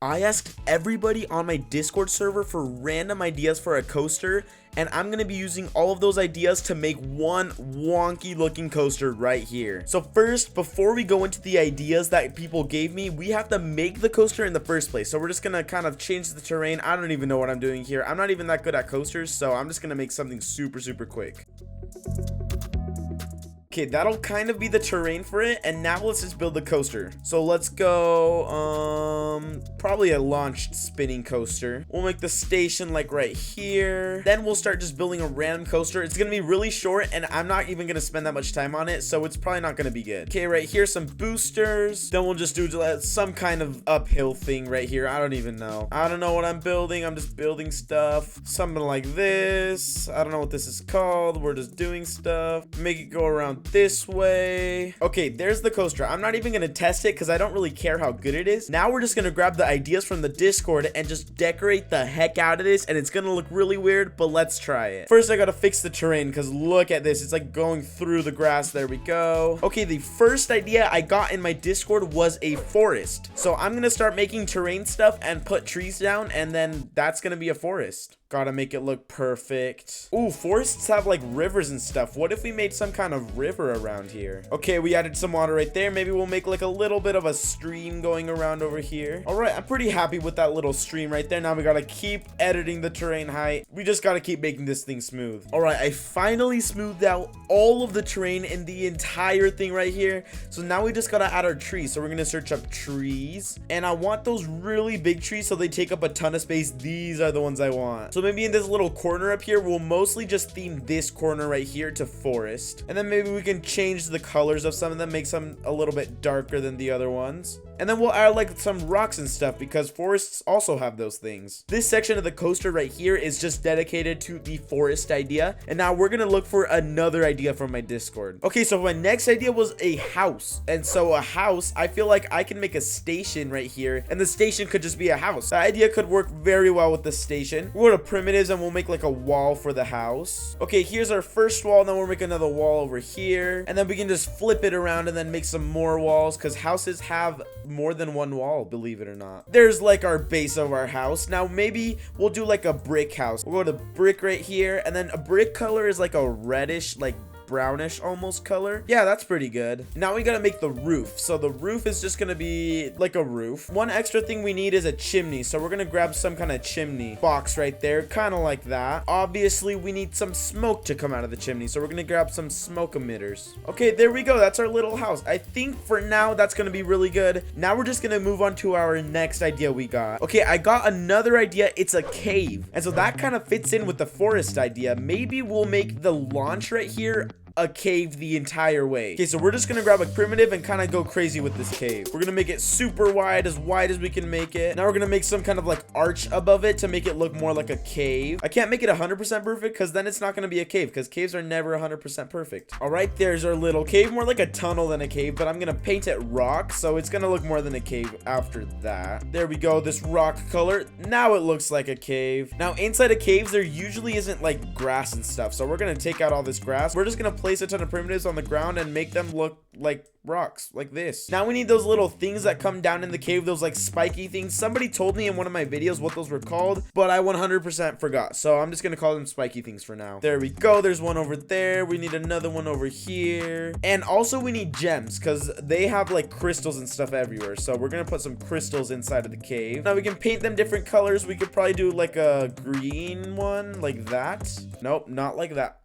I asked everybody on my Discord server for random ideas for a coaster, and I'm going to be using all of those ideas to make one wonky looking coaster right here. So first, before we go into the ideas that people gave me, we have to make the coaster in the first place. So we're just going to kind of change the terrain. I don't even know what I'm doing here. I'm not even that good at coasters, so I'm just going to make something super quick. Okay, that'll kind of be the terrain for it, and now let's just build the coaster. So let's go, probably a launched spinning coaster. We'll make the station like right here. Then we'll start just building a random coaster. It's gonna be really short, and I'm not even gonna spend that much time on it, so it's probably not gonna be good. Okay, right here, some boosters. Then we'll just do some kind of uphill thing right here. I don't even know. I don't know what I'm building. I'm just building stuff. Something like this. I don't know what this is called. We're just doing stuff. Make it go around this way. Okay, there's the coaster. I'm not even gonna test it because I don't really care how good it is. Now we're just gonna grab the ideas from the Discord and just decorate the heck out of this, and it's gonna look really weird, but let's try it. First, I gotta fix the terrain because look at this. It's like going through the grass. There we go. Okay, the first idea I got in my Discord was a forest. So I'm gonna start making terrain stuff and put trees down, and then that's gonna be a forest. Gotta make it look perfect. Ooh, forests have like rivers and stuff. What if we made some kind of river around here? Okay, we added some water right there. Maybe we'll make like a little bit of a stream going around over here. All right, I'm pretty happy with that little stream right there. Now we gotta keep editing the terrain height. We just gotta keep making this thing smooth. All right, I finally smoothed out all of the terrain in the entire thing right here. So now we just gotta add our trees. So we're gonna search up trees, and I want those really big trees so they take up a ton of space. These are the ones I want. So maybe in this little corner up here, we'll mostly just theme this corner right here to forest. And then maybe we can change the colors of some of them, make some a little bit darker than the other ones. And then we'll add like some rocks and stuff because forests also have those things. This section of the coaster right here is just dedicated to the forest idea. And now we're gonna look for another idea from my Discord. Okay, so my next idea was a house. And so a house, I feel like I can make a station right here, and the station could just be a house. The idea could work very well with the station. We'll go to primitives and we'll make like a wall for the house. Okay, here's our first wall. Then we'll make another wall over here. And then we can just flip it around and then make some more walls because houses have more than one wall, believe it or not. There's like our base of our house. Now maybe we'll do like a brick house. We'll go to brick right here, and then a brick color is like a reddish, like brownish almost color. Yeah, that's pretty good. Now we gotta make the roof. So the roof is just gonna be like a roof. One extra thing we need is a chimney. So we're gonna grab some kind of chimney box right there, kind of like that. Obviously, we need some smoke to come out of the chimney. So we're gonna grab some smoke emitters. Okay, there we go. That's our little house. I think for now, that's gonna be really good. Now we're just gonna move on to our next idea we got. Okay, I got another idea. It's a cave. And so that kind of fits in with the forest idea. Maybe we'll make the launch right here a cave the entire way. Okay, so we're just gonna grab a primitive and kind of go crazy with this cave. We're gonna make it super wide as we can make it. Now we're gonna make some kind of like arch above it to make it look more like a cave. I can't make it 100% perfect because then it's not gonna be a cave, because caves are never 100% perfect. All right, there's our little cave, more like a tunnel than a cave, but I'm gonna paint it rock, so it's gonna look more than a cave after that. There we go, this rock color. Now it looks like a cave. Now inside of caves, there usually isn't like grass and stuff, so we're gonna take out all this grass. We're just gonna place a ton of primitives on the ground and make them look like rocks, like this. Now we need those little things that come down in the cave, those like spiky things. Somebody told me in one of my videos what those were called, but I 100% forgot, so I'm just gonna call them spiky things for now. There we go. There's one over there. We need another one over here, and also we need gems because they have like crystals and stuff everywhere, so we're gonna put some crystals inside of the cave. Now we can paint them different colors. We could probably do like a green one like that. Nope, not like that.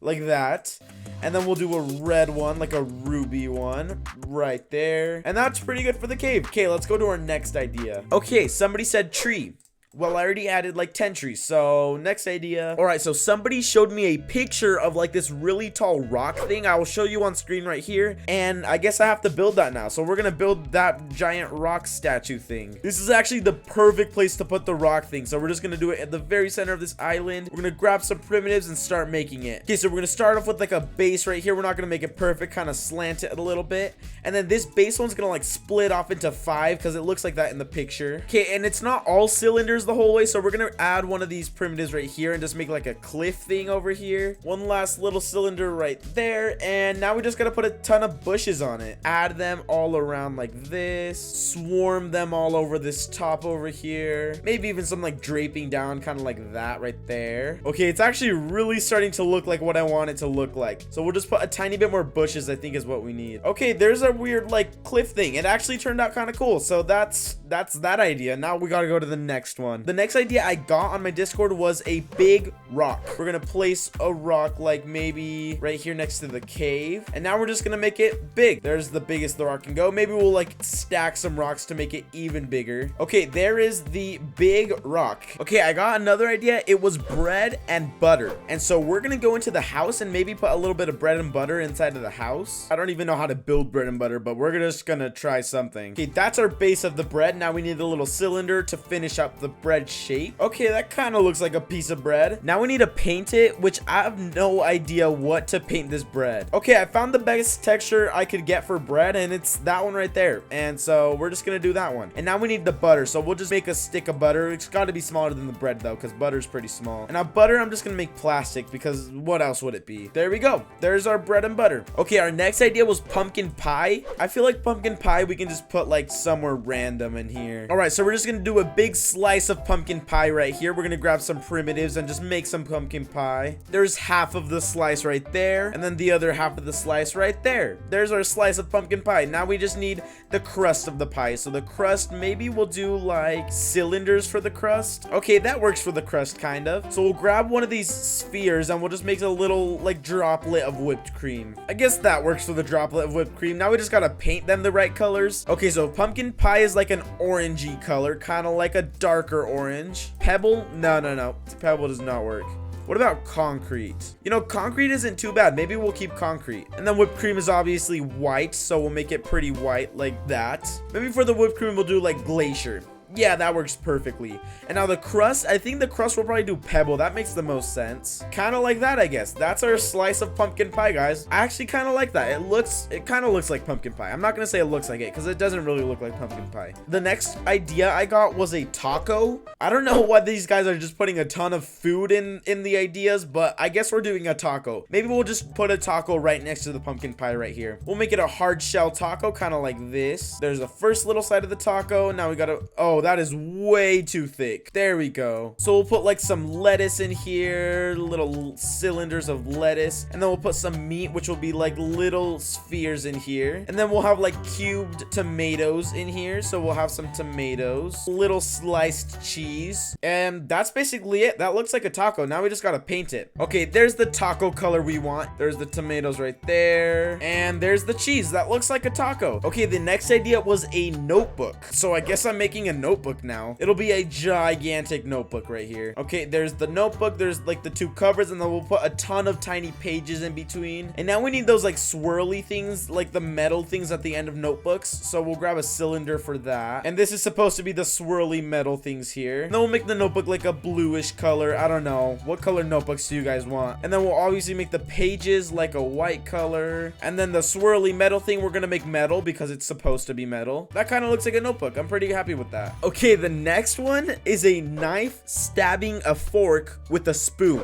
Like that. And then we'll do a red one, like a ruby one right there. And that's pretty good for the cave. Okay, let's go to our next idea. Okay, somebody said tree. Well, I already added like 10 trees, so next idea. All right, so somebody showed me a picture of like this really tall rock thing. I will show you on screen right here, and I guess I have to build that now. So we're gonna build that giant rock statue thing. This is actually the perfect place to put the rock thing, so we're just gonna do it at the very center of this island. We're gonna grab some primitives and start making it. Okay, so we're gonna start off with like a base right here. We're not gonna make it perfect, kind of slant it a little bit, and then this base one's gonna like split off into 5 because it looks like that in the picture. Okay, and it's not all cylinders. cylinders the whole way. So we're gonna add one of these primitives right here and just make like a cliff thing over here. One last little cylinder right there. And now we just gotta put a ton of bushes on it. Add them all around like this. Swarm them all over this top over here. Maybe even some like draping down, kind of like that right there. Okay, it's actually really starting to look like what I want it to look like. So we'll just put a tiny bit more bushes, I think is what we need. Okay, there's a weird like cliff thing. It actually turned out kind of cool. So that's that idea. Now we gotta go to the next one. The next idea I got on my Discord was a big rock. We're gonna place a rock like maybe right here next to the cave. And now we're just gonna make it big. There's the biggest the rock can go. Maybe we'll like stack some rocks to make it even bigger. Okay, there is the big rock. Okay, I got another idea. It was bread and butter. And so we're gonna go into the house and maybe put a little bit of bread and butter inside of the house. I don't even know how to build bread and butter, but we're just gonna try something. Okay, that's our base of the bread. Now we need a little cylinder to finish up the bread shape. Okay, that kind of looks like a piece of bread. Now we need to paint it, which I have no idea what to paint this bread. Okay, I found the best texture I could get for bread, and it's that one right there. And so we're just gonna do that one. And now we need the butter, so we'll just make a stick of butter. It's got to be smaller than the bread though, because butter's pretty small. And now butter, I'm just gonna make plastic, because what else would it be? There we go. There's our bread and butter. Okay, our next idea was pumpkin pie. I feel like pumpkin pie we can just put like somewhere random in here. All right, so we're just gonna do a big slice of pumpkin pie right here. We're gonna grab some primitives and just make some pumpkin pie. There's half of the slice right there, and then the other half of the slice right there. There's our slice of pumpkin pie. Now we just need the crust of the pie. So the crust, maybe we'll do like cylinders for the crust. Okay, that works for the crust kind of. So we'll grab one of these spheres and we'll just make a little like droplet of whipped cream. I guess that works for the droplet of whipped cream. Now we just gotta paint them the right colors. Okay, so pumpkin pie is like an orangey color, kind of like a darker orange. Pebble? No. Pebble does not work. What about concrete? You know, concrete isn't too bad. Maybe we'll keep concrete. And then whipped cream is obviously white, so we'll make it pretty white like that. Maybe for the whipped cream, we'll do like glacier. Yeah, that works perfectly. And now the crust, I think the crust will probably do pebble. That makes the most sense. Kind of like that, I guess. That's our slice of pumpkin pie, guys. I actually kind of like that. It kind of looks like pumpkin pie. I'm not going to say it looks like it because it doesn't really look like pumpkin pie. The next idea I got was a taco. I don't know why these guys are just putting a ton of food in the ideas, but I guess we're doing a taco. Maybe we'll just put a taco right next to the pumpkin pie right here. We'll make it a hard shell taco, kind of like this. There's the first little side of the taco. Now we got to, oh, that is way too thick. There we go. So we'll put like some lettuce in here, little cylinders of lettuce, and then we'll put some meat, which will be like little spheres in here, and then we'll have like cubed tomatoes in here. So we'll have some tomatoes, little sliced cheese, and that's basically it. That looks like a taco. Now we just gotta paint it. Okay, there's the taco color we want. There's the tomatoes right there, and there's the cheese. That looks like a taco. Okay, the next idea was a notebook. So I guess I'm making a notebook now. It'll be a gigantic notebook right here. Okay, there's the notebook. There's like the two covers, and then we'll put a ton of tiny pages in between. And now we need those like swirly things, like the metal things at the end of notebooks. So we'll grab a cylinder for that. And this is supposed to be the swirly metal things here. And then we'll make the notebook like a bluish color. I don't know. What color notebooks do you guys want? And then we'll obviously make the pages like a white color. And then the swirly metal thing, we're gonna make metal because it's supposed to be metal. That kind of looks like a notebook. I'm pretty happy with that. Okay, the next one is a knife stabbing a fork with a spoon.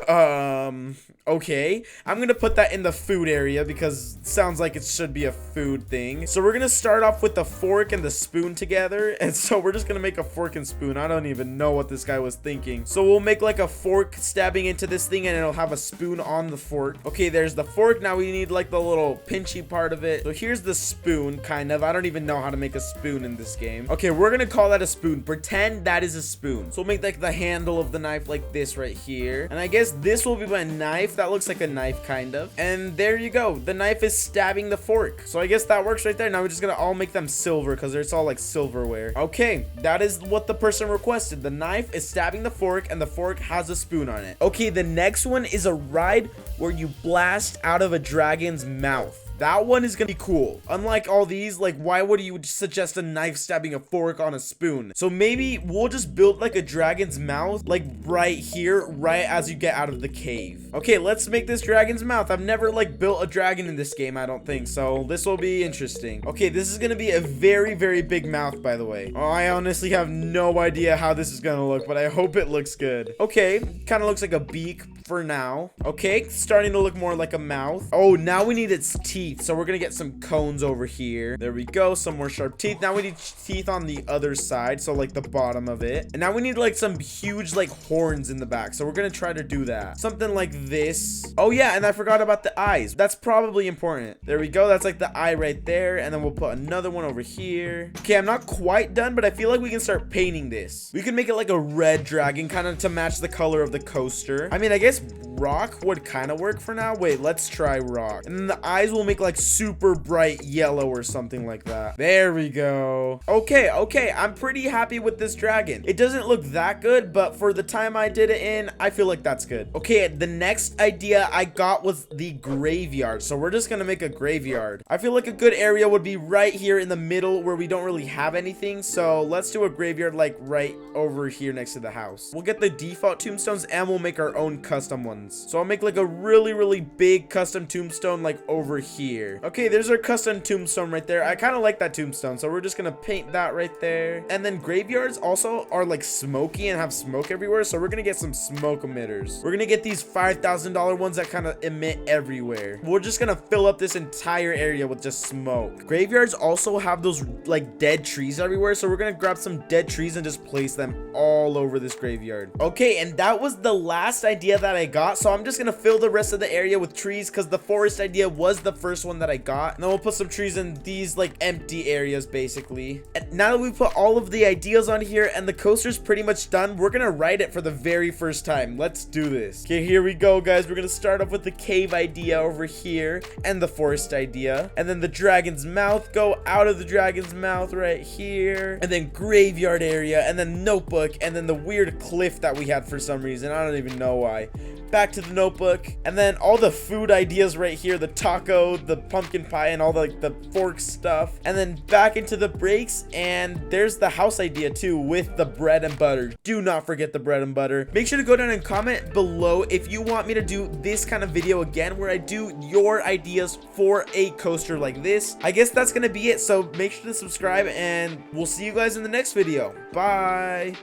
Okay, I'm gonna put that in the food area because it sounds like it should be a food thing. So we're gonna start off with the fork and the spoon together, and so we're just gonna make a fork and spoon. I don't even know what this guy was thinking. So we'll make like a fork stabbing into this thing, and it'll have a spoon on the fork. Okay, there's the fork. Now we need like the little pinchy part of it. So here's the spoon, kind of. I don't even know how to make a spoon in this game. Okay, we're gonna call that a spoon. Pretend that is a spoon. So we'll make like the handle of the knife like this right here, and I guess this will be my knife. That looks like a knife, kind of. And there you go. The knife is stabbing the fork. So I guess that works right there. Now we're just gonna all make them silver because it's all like silverware. Okay, that is what the person requested. The knife is stabbing the fork, and the fork has a spoon on it. Okay, the next one is a ride where you blast out of a dragon's mouth. That one is gonna be cool. Unlike all these, like, why would you suggest a knife stabbing a fork on a spoon? So maybe we'll just build like a dragon's mouth, like right here, right as you get out of the cave. Okay, let's make this dragon's mouth. I've never like built a dragon in this game, I don't think. So this will be interesting. Okay, this is gonna be a very, very big mouth, by the way. Oh, I honestly have no idea how this is gonna look, but I hope it looks good. Okay, kind of looks like a beak for now. Okay, starting to look more like a mouth. Oh, now we need its teeth. So we're gonna get some cones over here. There we go, some more sharp teeth. Now we need teeth on the other side, so like the bottom of it. And now we need like some huge like horns in the back. So we're gonna try to do that. Something like this. Oh yeah, and I forgot about the eyes. That's probably important. There we go. That's like the eye right there. And then we'll put another one over here. Okay, I'm not quite done, but I feel like we can start painting this. We can make it like a red dragon, kind of to match the color of the coaster. I mean, I guess rock would kind of work for now. Wait, let's try rock. And then the eyes will make like super bright yellow or something like that. There we go. Okay, I'm pretty happy with this dragon. It doesn't look that good, but for the time I did it in, I feel like that's good. Okay, the next idea I got was the graveyard. So we're just gonna make a graveyard. I feel like a good area would be right here in the middle where we don't really have anything. So let's do a graveyard like right over here next to the house. We'll get the default tombstones and we'll make our own custom ones. So I'll make like a really, really big custom tombstone like over here. Okay, there's our custom tombstone right there. I kind of like that tombstone, so we're just gonna paint that right there. And then graveyards also are like smoky and have smoke everywhere, so we're gonna get some smoke emitters. We're gonna get these $5,000 ones that kind of emit everywhere. We're just gonna fill up this entire area with just smoke. Graveyards also have those like dead trees everywhere, so we're gonna grab some dead trees and just place them all over this graveyard. Okay, and that was the last idea that I got, so I'm just gonna fill the rest of the area with trees because the forest idea was the first one that I got. And then we'll put some trees in these like empty areas basically. And now that we've put all of the ideas on here and the coaster's pretty much done, we're gonna ride it for the very first time. Let's do this. Okay, here we go, guys. We're gonna start off with the cave idea over here and the forest idea, and then the dragon's mouth, go out of the dragon's mouth right here, and then graveyard area, and then notebook, and then the weird cliff that we had for some reason. I don't even know why. Back to the notebook, and then all the food ideas right here, the taco, the pumpkin pie, and all the, like the fork stuff, and then back into the breaks, and there's the house idea too with the bread and butter. Do not forget the bread and butter. Make sure to go down and comment below if you want me to do this kind of video again where I do your ideas for a coaster like this. I guess that's gonna be it, so make sure to subscribe and we'll see you guys in the next video. Bye.